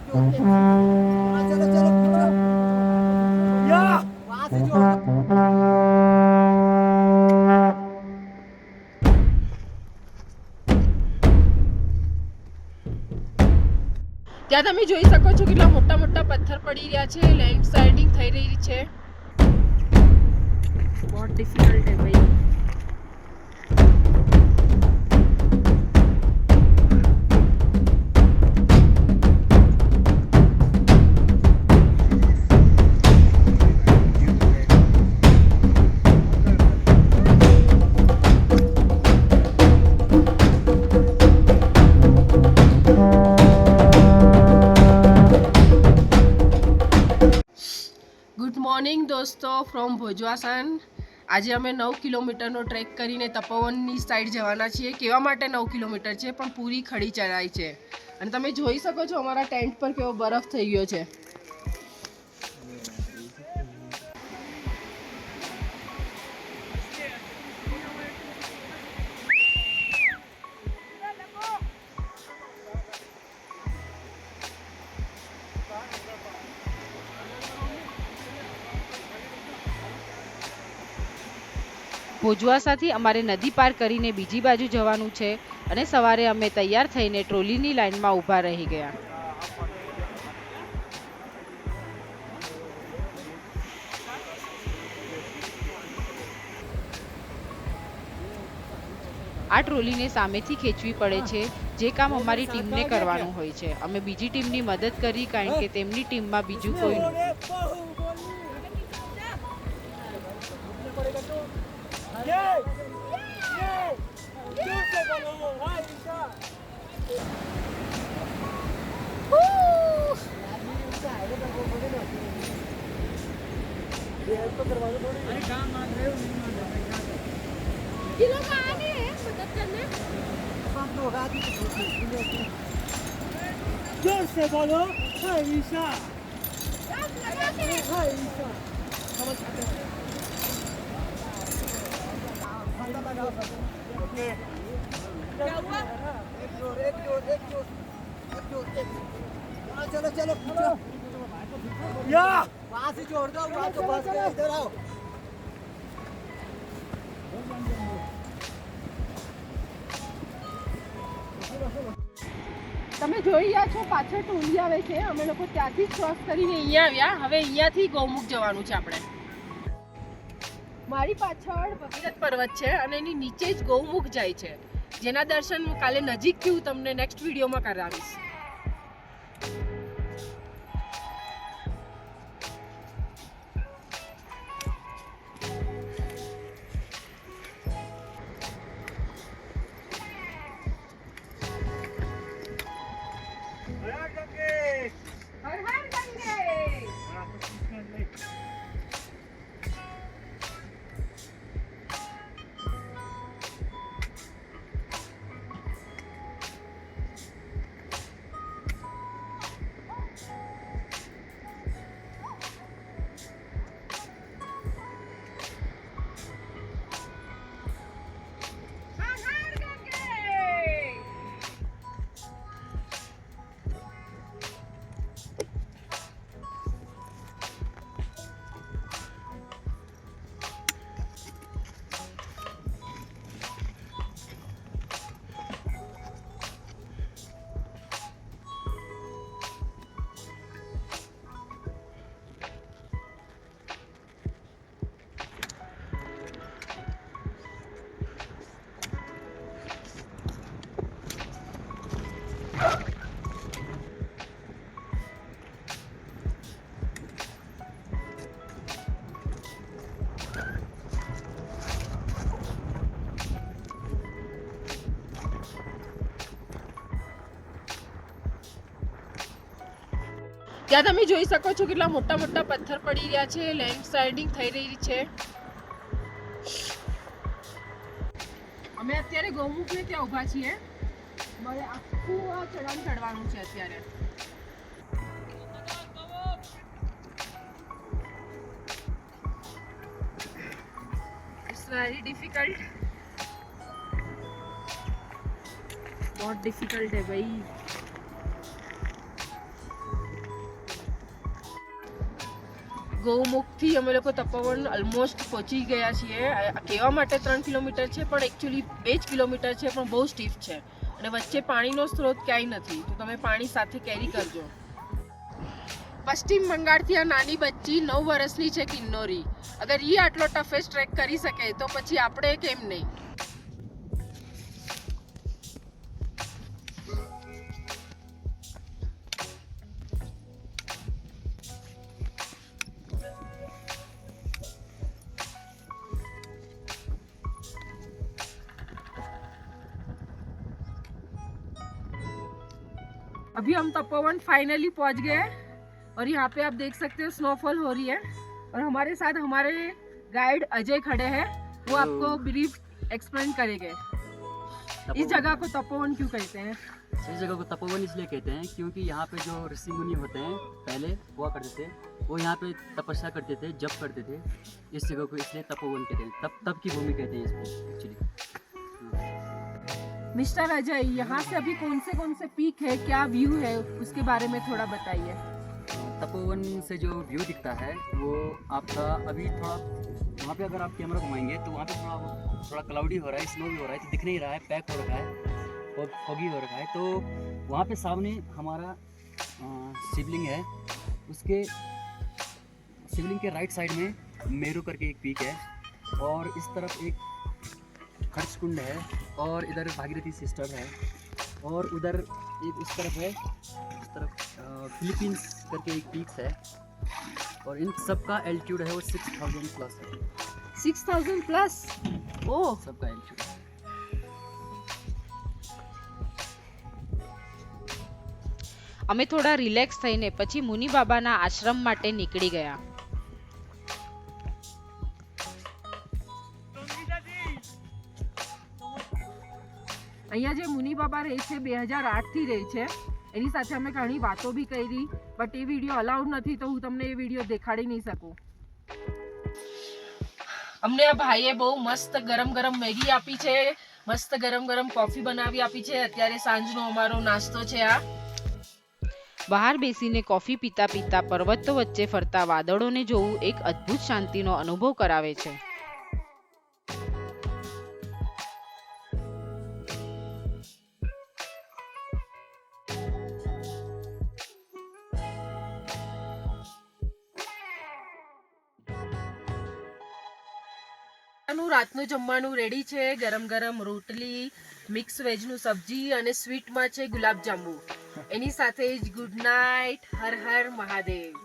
चलो चलो या वहां से जो ત્યાં તમે જોઈ શકો છો કેટલા મોટા મોટા પથ્થર પડી રહ્યા છે લેન્ડ સ્લાઇડિંગ થઈ રહી છે बहुत डिफिकल्ट है भाई ગુડ મોર્નિંગ દોસ્તો ફ્રોમ ભોજવાસન આજે અમે 9 કિલોમીટરનો ટ્રેક કરીને તપોવનની સાઈડ જવાના છીએ કેવા માટે 9 કિલોમીટર છે પણ પૂરી ખડી ચડાઈ છે અને તમે જોઈ શકો છો અમારા ટેન્ટ પર કેવો બરફ થઈ ગયો છે ભોજવાસાથી અમારે નદી પાર કરીને બીજી બાજુ જવાનું છે અને સવારે અમે તૈયાર થઈને ટ્રોલીની લાઈનમાં ઊભા રહી ગયા આ ટ્રોલીને સામેથી ખેંચવી પડે છે જે કામ અમારી ટીમને કરવાનું હોય છે અમે બીજી ટીમની મદદ કરી કારણ કે તેમની ટીમમાં બીજું કોઈ નહોતું जोर से बोलो हाय ईशा हाय ईशा क्या हुआ एक जोर चलो चलो या वहां से जोड़ दो वहां तो बस गया इधर आओ તમે જોઈ રહ્યા છો પાછળ ટોલી આવે છે અમે લોકો ત્યાંથી જ ક્રોસ કરીને અહીંયા આવ્યા હવે અહીંયાથી ગૌમુખ જવાનું છે આપણે મારી પાછળ ભગીરથ પર્વત છે અને એની નીચે જ ગૌમુખ જાય છે જેના દર્શન કાલે નજીકથી હું તમને નેક્સ્ટ વિડીયોમાં કરાવીશ હર હર ગંગે ત્યાં તમે જોઈ શકો છો કેટલા મોટા મોટા પથ્થર પડી રહ્યા છે લેન્ડ સ્લાઇડિંગ થઈ રહી છે અમે અત્યારે ગૌમુખને ત્યાં ઊભા છીએ મારે આખું આ ચઢાણ ચડવાનું છે અત્યારે ઇટ્સ વેરી ડિફિકલ્ટ बहुत डिफिकल्ट है भाई ગૌમુખથી અમે લોકો તપોવન ઓલમોસ્ટ પહોંચી ગયા છીએ. કહેવા માટે 3 કિલોમીટર છે પણ એકચ્યુઅલી 2 જ કિલોમીટર છે, પણ બહુ સ્ટીફ છે અને વચ્ચે પાણીનો સ્ત્રોત ક્યાંય નથી, તો તમે પાણી સાથે કેરી કરજો. પશ્ચિમ બંગાળથી આ નાની બચ્ચી 9 વર્ષની છે કિન્નોરી. અગર એ આટલો ટફેસ્ટ ટ્રેક કરી શકે તો પછી આપણે કેમ નહીં. अभी हम तपोवन फाइनली पहुंच गए हैं और यहाँ पे आप देख सकते हो स्नोफॉल हो रही है और हमारे साथ हमारे गाइड अजय खड़े हैं. वो आपको ब्रीफ एक्सप्लेन करेंगे इस जगह को तपोवन क्यों कहते हैं. इस जगह को तपोवन इसलिए कहते हैं क्योंकि यहाँ पे जो ऋषि मुनि होते हैं पहले हुआ करते थे, वो यहाँ पे तपस्या करते थे, जप करते थे. इस जगह को इसलिए तपोवन कहते हैं. तप की भूमि कहते हैं इसको एक्चुअली. मिस्टर अजय, यहाँ से अभी कौन से पीक है, क्या व्यू है, उसके बारे में थोड़ा बताइए. तपोवन से जो व्यू दिखता है वो आपका अभी थोड़ा वहाँ पे अगर आप कैमरा घुमाएंगे तो वहाँ पे थोड़ा क्लाउडी हो रहा है, स्नो भी हो रहा है, तो दिख नहीं रहा है, पैक हो रखा है, फॉगी हो रखा है. तो वहाँ पे सामने हमारा शिवलिंग है, उसके शिवलिंग के राइट साइड में मेरू करके एक पीक है और इस तरफ एक खर्च कुंड है और इधर भागीरथी सिस्टर है और उधर एक उस तरफ है, उस तरफ फिलीपींस करके एक पीक्स है और इन सब का एल्टीट्यूड है वो 6000 प्लस है. 6000 प्लस ओह, सबका एल्टीट्यूड. અમે થોડા રિલેક્સ થઈને પછી મુનિ બાબાના આશ્રમ માટે નીકળી ગયા. અહીંયા જે મુનિ બાબા રહે છે 2008 થી રહે છે. એની સાથે અમે ઘણી વાતો બી કરી, બટ એ વિડીયો અલાઉડ નથી તો હું તમને એ વિડીયો દેખાડી નહીં શકું. અમને આ ભાઈએ બહુ મસ્ત ગરમ ગરમ મેગી આપી છે, મસ્ત ગરમ ગરમ કોફી બનાવી આપી છે. અત્યારે સાંજનો અમારો નાસ્તો છે આ. બહાર બેસીને કોફી પીતા પીતા પર્વતો વચ્ચે ફરતા વાદળોને જોવું એક અદ્ભુત શાંતિનો અનુભવ કરાવે છે. રાતનું જમવાનું રેડી છે. ગરમ ગરમ રોટલી, મિક્સ વેજનું સબ્જી અને સ્વીટમાં છે ગુલાબજાંબુ. એની સાથે જ ગુડ નાઇટ, હર હર મહાદેવ.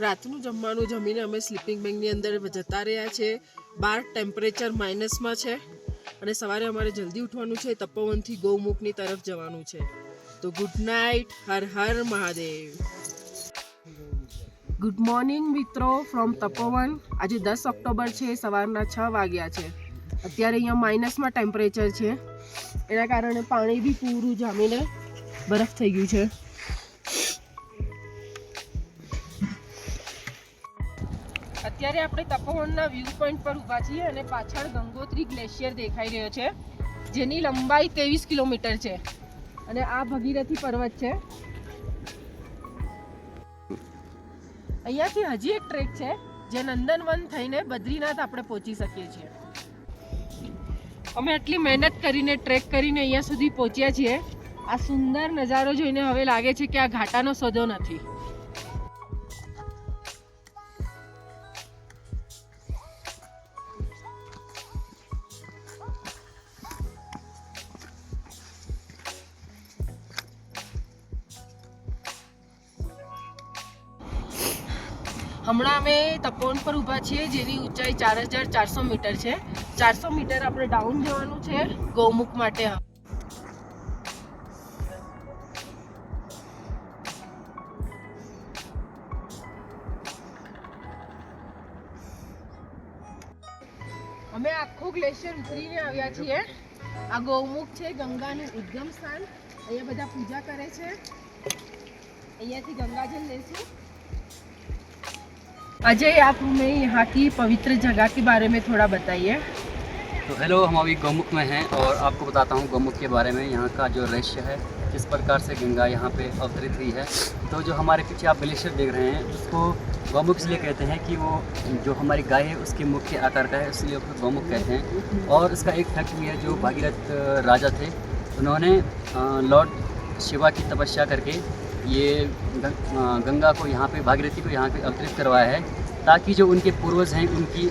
રાતનું જમવાનું જમીને અમે સ્લીપિંગ બેગની અંદર જતા રહ્યા છે. બહાર ટેમ્પરેચર માઇનસમાં છે અને સવારે અમારે જલ્દી ઉઠવાનું છે. તપોવનથી ગૌમુખની તરફ જવાનું છે. તો good night, Har Har Mahadev. Good morning મિત્રો ફ્રોમ તપોવન. આજે 10 ઓક્ટોબર છે, સવારના 6 વાગ્યા છે. અત્યારે અહીંયા માઇનસમાં ટેમ્પરેચર છે, એના કારણે પાણી બી પૂરું જામીને બરફ થઈ ગયું છે. અત્યારે આપણે તપોવનના વ્યૂ પોઈન્ટ પર ઊભા છીએ અને પાછળ ગંગોત્રી ગ્લેશિયર દેખાઈ રહ્યો છે, જેની લંબાઈ 23 કિલોમીટર છે અને આ ભગીરથી પર્વત છે. અહીંયાથી હજી એક ટ્રેક છે જે નંદનવન થઈને બદ્રીનાથ આપણે પહોંચી શકીએ છીએ. અમે આટલી મહેનત કરીને ટ્રેક કરીને અહીંયા સુધી પહોંચ્યા છીએ. આ સુંદર નજારો જોઈને હવે લાગે છે કે આ ઘાટાનો સોદો નથી. હમણાં અમે તપોવન પર ઊભા છીએ, જેની ઊંચાઈ 4400 મીટર છે. 400 મીટર આપણે ડાઉન જવાનું છે ગૌમુખ માટે. અમે આખો ગ્લેશિયર ઉતરીને આવ્યા છીએ. આ ગૌમુખ છે, ગંગાનું ઉદ્ગમ સ્થાન. અહીંયા બધા પૂજા કરે છે. અહીંયાથી ગંગાજલ લેશું. अजय, आप हमें यहाँ की पवित्र जगह के बारे में थोड़ा बताइए. तो हेलो, हम अभी गौमुख में हैं और आपको बताता हूँ गौमुख के बारे में. यहाँ का जो रहस्य है किस प्रकार से गंगा यहाँ पे अवतरित हुई है। तो जो हमारे पीछे आप ग्लेशियर देख रहे हैं उसको गौमुख इसलिए कहते हैं कि वो जो हमारी गाय है उसके मुख के आकार का है, इसलिए उसको गौमुख कहते हैं। और इसका एक फैक्ट भी है, जो भागीरथ राजा थे उन्होंने लॉर्ड शिवा की तपस्या करके ये गंगा को यहाँ पे, भागीरथी को यहाँ पे अवतरित करवाया है, ताकि जो उनके पूर्वज हैं उनकी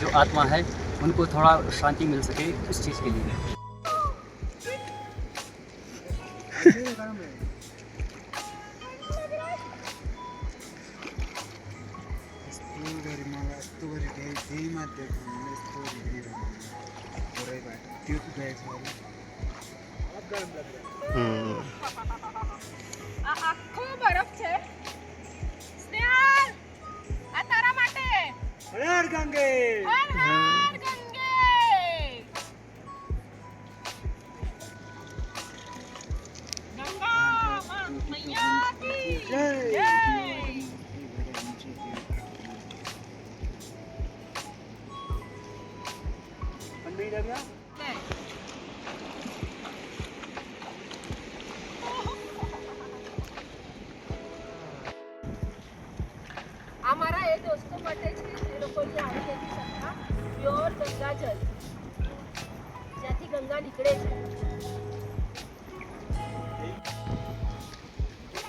जो आत्मा है उनको थोड़ा शांति मिल सके इस चीज़ के लिए। આખો બરફ છે. સ્નેહલ, આ તારા માટે. हर गंगे હર હર ગંગે. ગંગા મૈયા કી જય. આ મારા એ દોસ્તો માટે છે જે લોકોની આવી નથી શકતા પ્યોર ગંગાજલ, જ્યાંથી ગંગા નીકળે છે.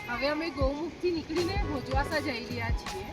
હવે અમે ગૌમુખથી નીકળીને ભોજવાસા જઈ રહ્યા છીએ.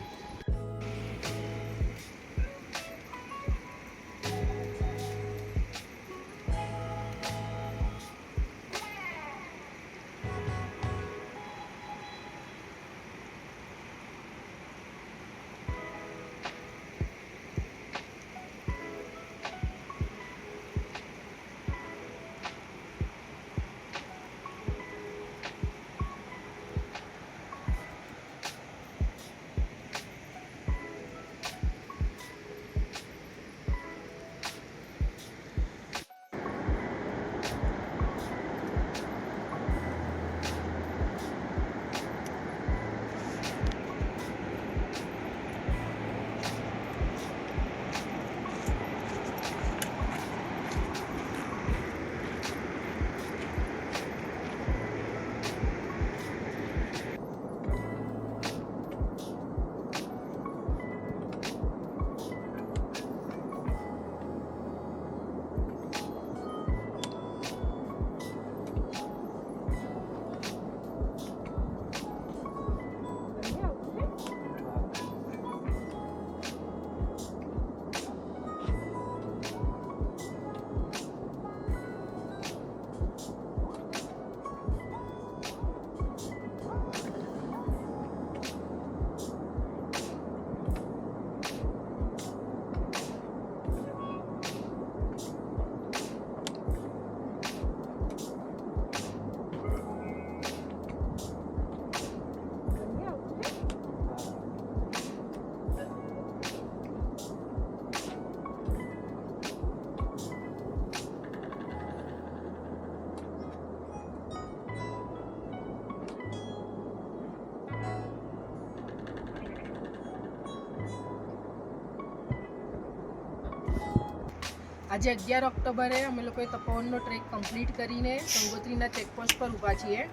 આજે 11 ઓક્ટોબરે અમે લોકોએ તપોવનનો ટ્રેક કમ્પ્લીટ કરીને ગંગોત્રીના ચેકપોસ્ટ પર ઊભા છીએ.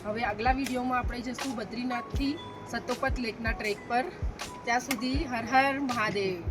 હવે આગલા વિડીયોમાં આપણે જઈશું બદ્રીનાથથી સતોપત લેકના ટ્રેક પર. ત્યાં સુધી હર હર મહાદેવ.